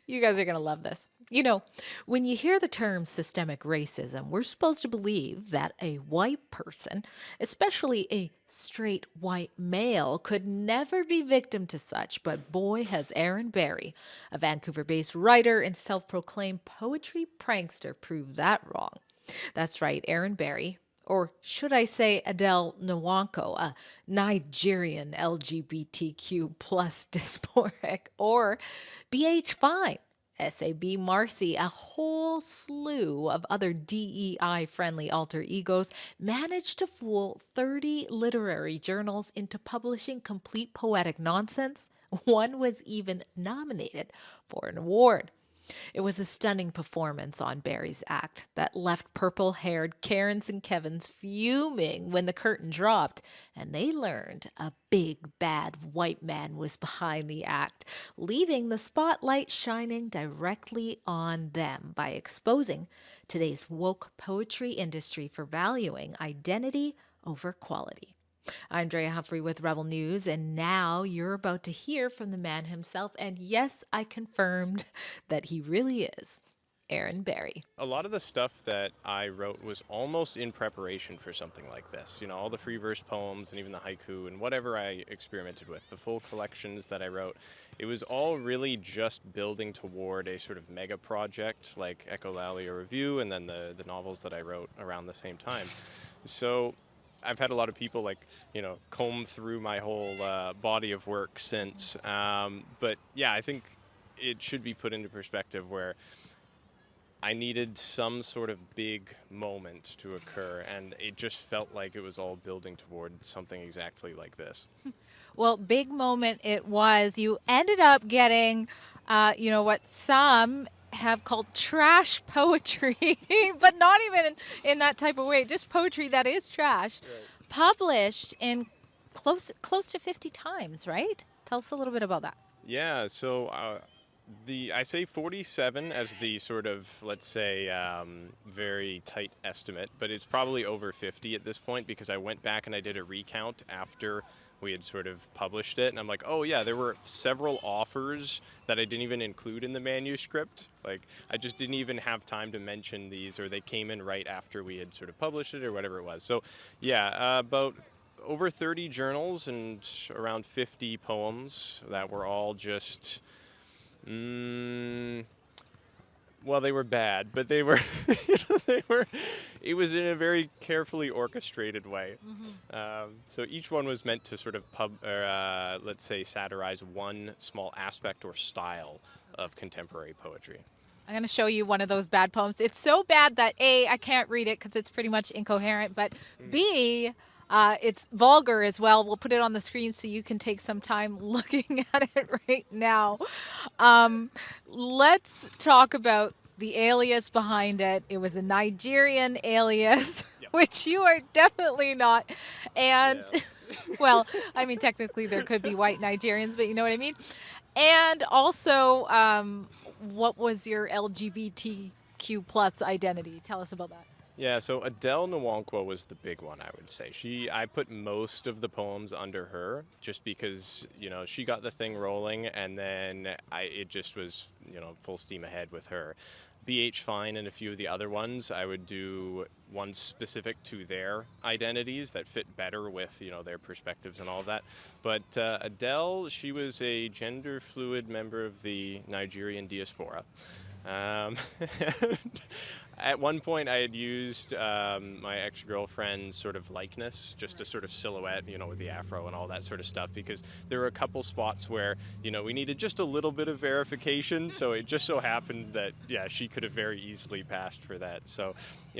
You guys are going to love this. You know, when you hear the term systemic racism, we're supposed to believe that a white person, especially a straight white male, could never be victim to such. But boy, has Aaron Barry, a Vancouver based writer and self proclaimed poetry prankster, proved that wrong. That's right, Aaron Barry, or should I say Adele Nwankwo, a Nigerian LGBTQ plus dysphoric, or BH Fine, SAB Marcy, a whole slew of other DEI friendly alter egos managed to fool 30 literary journals into publishing complete poetic nonsense. One was even nominated for an award. It was a stunning performance on Barry's act that left purple haired Karens and Kevins fuming when the curtain dropped and they learned a big bad white man was behind the act, leaving the spotlight shining directly on them by exposing today's woke poetry industry for valuing identity over quality. I'm Drea Humphrey with Rebel News, and now you're about to hear from the man himself. And yes, I confirmed that he really is Aaron Barry. A lot of the stuff that I wrote was almost in preparation for something like this. You know, all the free verse poems and even the haiku and whatever I experimented with, the full collections that I wrote, it was all really just building toward a sort of mega project like Echolalia Review and then the novels that I wrote around the same time. So I've had a lot of people comb through my whole body of work since. But yeah, I think it should be put into perspective where I needed some sort of big moment to occur, and it just felt like it was all building toward something exactly like this. Well, big moment it was. You ended up getting, what some have called trash poetry, but not even in that type of way, just poetry that is trash, Right. published in close to 50 times, right? Tell us a little bit about that. Yeah, so the I say 47 as the sort of, let's say, very tight estimate, but it's probably over 50 at this point because I went back and I did a recount after we had sort of published it, and I'm like, oh yeah, there were several offers that I didn't even include in the manuscript. Like, I just didn't even have time to mention these, or they came in right after we had sort of published it or whatever it was. So yeah, about over 30 journals and around 50 poems that were all just Mm, well, they were bad, but they were, they were. It was in a very carefully orchestrated way. So each one was meant to sort of let's say, satirize one small aspect or style of contemporary poetry. I'm going to show you one of those bad poems. It's so bad that A, I can't read it because it's pretty much incoherent, but Mm. B, it's vulgar as well. We'll put it on the screen so you can take some time looking at it right now. Um, let's talk about the alias behind it. It was a Nigerian alias, Yep. which you are definitely not. And, Yeah. well, I mean, technically there could be white Nigerians, but you know what I mean? And also, what was your LGBTQ plus identity? Tell us about that. Yeah, so Adele Nwankwo was the big one, I would say. I put most of the poems under her just because, she got the thing rolling, and then it just was, full steam ahead with her. BH Fine and a few of the other ones, I would do ones specific to their identities that fit better with, their perspectives and all of that. But Adele, she was a gender fluid member of the Nigerian diaspora. Um, at one point, I had used my ex-girlfriend's sort of likeness, just a sort of silhouette, with the afro and all that sort of stuff, because there were a couple spots where, we needed just a little bit of verification. So it just so happened that, yeah, she could have very easily passed for that. So,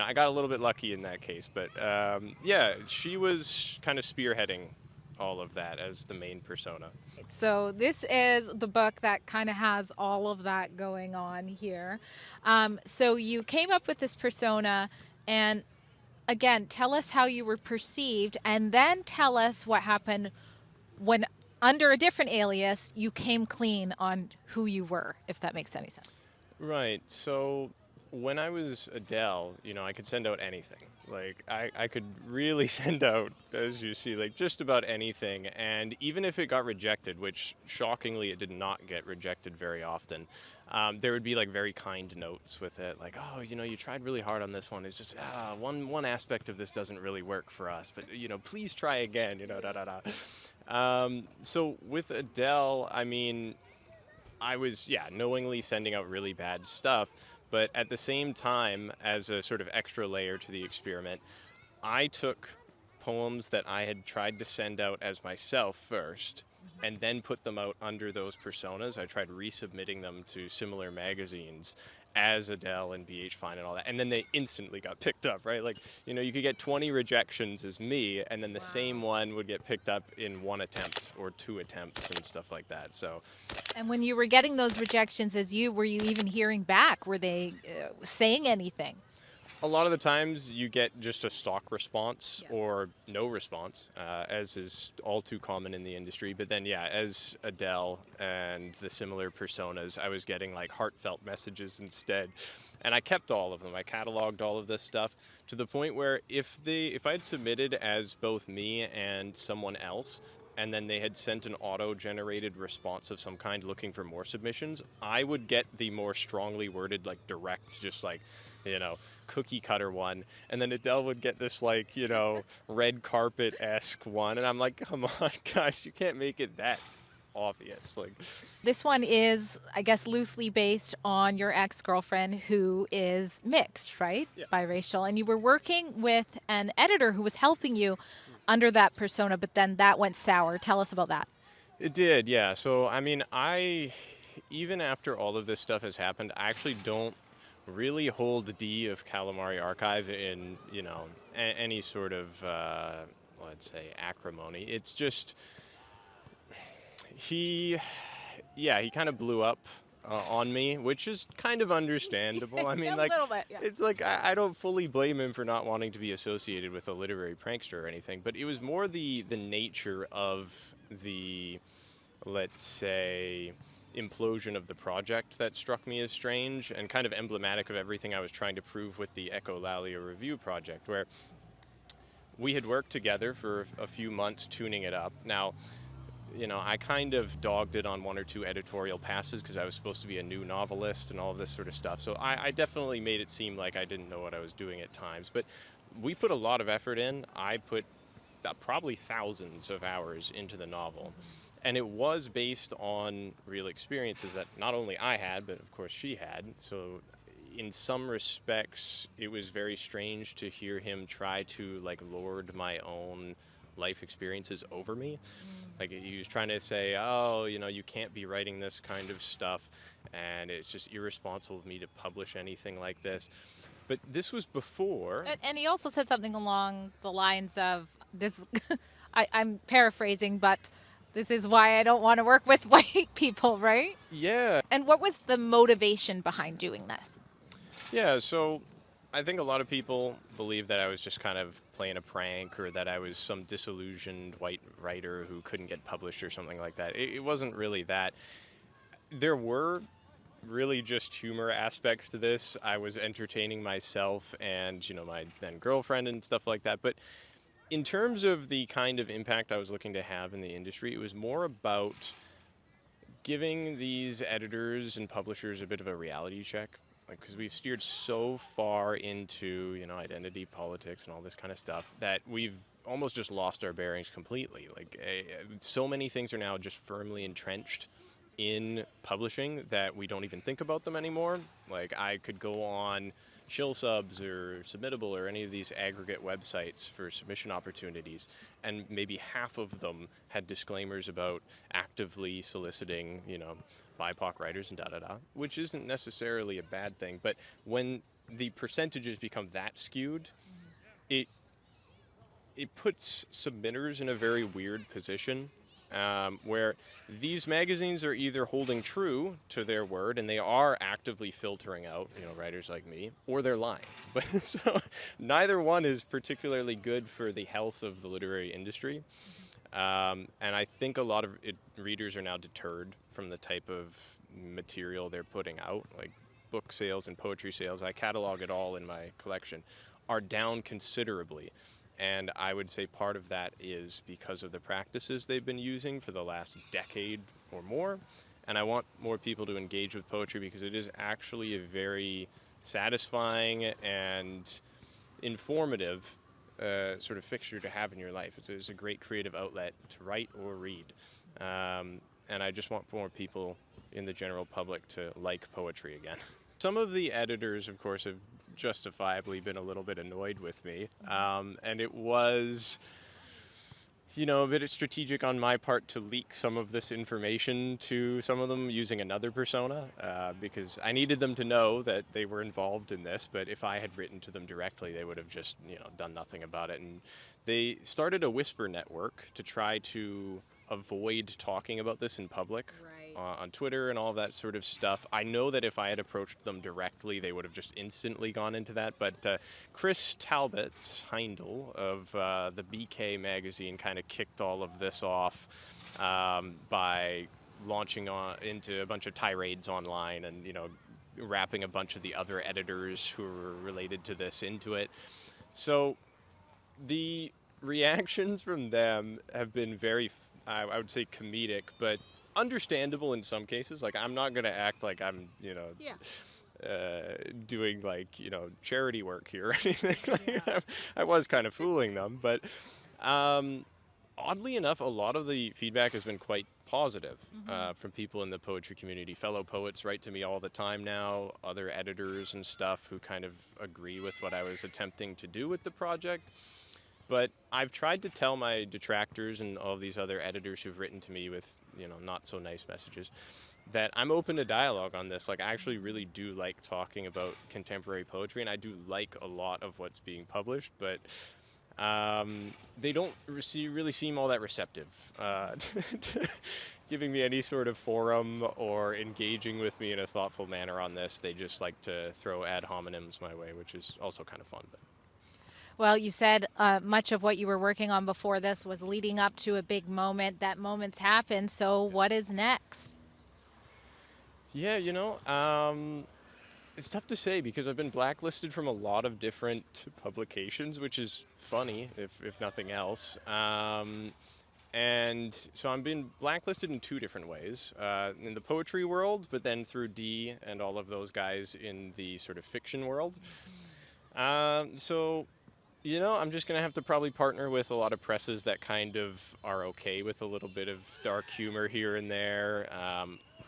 I got a little bit lucky in that case. But yeah, she was kind of spearheading all of that as the main persona. So this is the book that kind of has all of that going on here. So you came up with this persona, and again, tell us how you were perceived, and then tell us what happened when, under a different alias, you came clean on who you were, if that makes any sense. Right. So When I was Adele, I could send out anything. Like I could really send out, as you see, like just about anything. And even if it got rejected, which shockingly it did not get rejected very often, there would be like very kind notes with it, like, oh, you tried really hard on this one. It's just one aspect of this doesn't really work for us, but please try again. Da da da. So with Adele, I mean, I was, yeah, knowingly sending out really bad stuff. But at the same time, as a sort of extra layer to the experiment, I took poems that I had tried to send out as myself first and then put them out under those personas. I tried resubmitting them to similar magazines as Adele and BH Fine and all that. And then they instantly got picked up, right? Like, you could get 20 rejections as me, and then the same Wow. one would get picked up in one attempt or two attempts and stuff like that. So And when you were getting those rejections as you, were you even hearing back? Were they saying anything? a lot of the times you get just a stock response Yeah. or no response, as is all too common in the industry. But then, yeah, as Adele and the similar personas, I was getting like heartfelt messages instead. And I kept all of them. I cataloged all of this stuff to the point where if I had submitted as both me and someone else, and then they had sent an auto-generated response of some kind looking for more submissions, I would get the more strongly worded, like direct, just like, you know, cookie cutter one. And then Adele would get this like, red carpet-esque one. And I'm like, come on, guys, you can't make it that obvious. Like, This one is, I guess, loosely based on your ex girlfriend who is mixed, right? yeah. Biracial. And you were working with an editor who was helping you under that persona, but then that went sour. Tell us about that. It did, yeah. So, I mean, even after all of this stuff has happened, I actually don't really hold D of Calamari Archive in, any sort of, let's say, acrimony. It's just, he, yeah, he kind of blew up on me, which is kind of understandable. I mean, A like, little bit, yeah. it's like I don't fully blame him for not wanting to be associated with a literary prankster or anything, but it was more the nature of the, let's say, implosion of the project that struck me as strange and kind of emblematic of everything I was trying to prove with the Echolalia review project, where we had worked together for a few months tuning it up. Now, I kind of dogged it on one or two editorial passes because I was supposed to be a new novelist and all of this sort of stuff. So I definitely made it seem like I didn't know what I was doing at times. But we put a lot of effort in. I put probably thousands of hours into the novel. And it was based on real experiences that not only I had, but of course she had. So in some respects, it was very strange to hear him try to like lord my own life experiences over me. Like he was trying to say, oh, you can't be writing this kind of stuff, and it's just irresponsible of me to publish anything like this. But this was before. And he also said something along the lines of this. I'm paraphrasing, but this is why I don't want to work with white people, right? Yeah, And what was the motivation behind doing this? yeah. So I think a lot of people believe that I was just kind of playing a prank or that I was some disillusioned white writer who couldn't get published or something like that. It wasn't really that. There were really just humor aspects to this. I was entertaining myself and, my then girlfriend and stuff like that. But in terms of the kind of impact I was looking to have in the industry, it was more about giving these editors and publishers a bit of a reality check. Like, because we've steered so far into, identity politics and all this kind of stuff that we've almost just lost our bearings completely. Like, so many things are now just firmly entrenched in publishing that we don't even think about them anymore. Like, I could go on Chill Subs or Submittable or any of these aggregate websites for submission opportunities, and maybe half of them had disclaimers about actively soliciting, BIPOC writers and da-da-da, which isn't necessarily a bad thing. But when the percentages become that skewed, it it puts submitters in a very weird position, where these magazines are either holding true to their word and they are actively filtering out, writers like me, or they're lying. But so neither one is particularly good for the health of the literary industry. And I think a lot of readers are now deterred from the type of material they're putting out. Like, book sales and poetry sales, I catalog it all in my collection, are down considerably. And I would say part of that is because of the practices they've been using for the last decade or more. And I want more people to engage with poetry because it is actually a very satisfying and informative sort of fixture to have in your life. It's a great creative outlet to write or read. And I just want more people in the general public to like poetry again. Some of the editors, of course, have justifiably been a little bit annoyed with me. And it was, a bit strategic on my part to leak some of this information to some of them using another persona, because I needed them to know that they were involved in this. But if I had written to them directly, they would have just, done nothing about it. And they started a whisper network to try to avoid talking about this in public. Right. On Twitter and all of that sort of stuff. I know that if I had approached them directly, they would have just instantly gone into that. But Chris Talbot Heindel of the BK magazine kind of kicked all of this off by launching into a bunch of tirades online and, wrapping a bunch of the other editors who were related to this into it. So the reactions from them have been very, I would say, comedic, but understandable in some cases. Like, I'm not going to act like I'm, Yeah. doing like, charity work here or anything. Like, I was kind of fooling them, but oddly enough, a lot of the feedback has been quite positive from people in the poetry community. Fellow poets write to me all the time now, other editors and stuff who kind of agree with what I was attempting to do with the project. But I've tried to tell my detractors and all of these other editors who've written to me with, not so nice messages, that I'm open to dialogue on this. Like, I actually really do like talking about contemporary poetry, and I do like a lot of what's being published, but they don't really seem all that receptive to giving me any sort of forum or engaging with me in a thoughtful manner on this. They just like to throw ad hominems my way, which is also kind of fun. But Well, you said much of what you were working on before this was leading up to a big moment. That moment's happened. So, what is next? yeah, it's tough to say because I've been blacklisted from a lot of different publications, which is funny, if nothing else. And so I'm being blacklisted in two different ways, in the poetry world, but then through D and all of those guys in the sort of fiction world. So, I'm just going to have to probably partner with a lot of presses that kind of are okay with a little bit of dark humor here and there,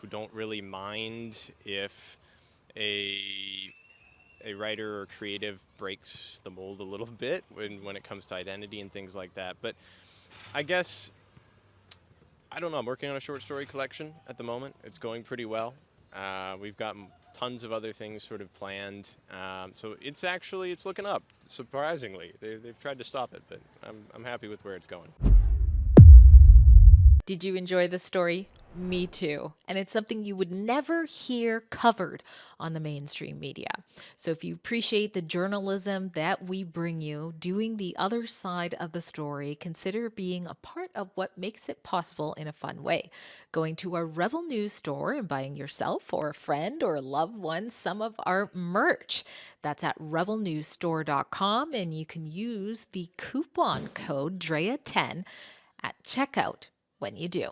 who don't really mind if a writer or creative breaks the mold a little bit when it comes to identity and things like that. But I guess, I don't know, I'm working on a short story collection at the moment. It's going pretty well. We've got tons of other things sort of planned. So it's looking up, surprisingly. They've tried to stop it, but I'm happy with where it's going. Did you enjoy the story? Me too. And it's something you would never hear covered on the mainstream media. So if you appreciate the journalism that we bring you, doing the other side of the story, consider being a part of what makes it possible in a fun way. Going to our Revel News store and buying yourself or a friend or a loved one some of our merch. That's at revelnewsstore.com, and you can use the coupon code DREA10 at checkout when you do.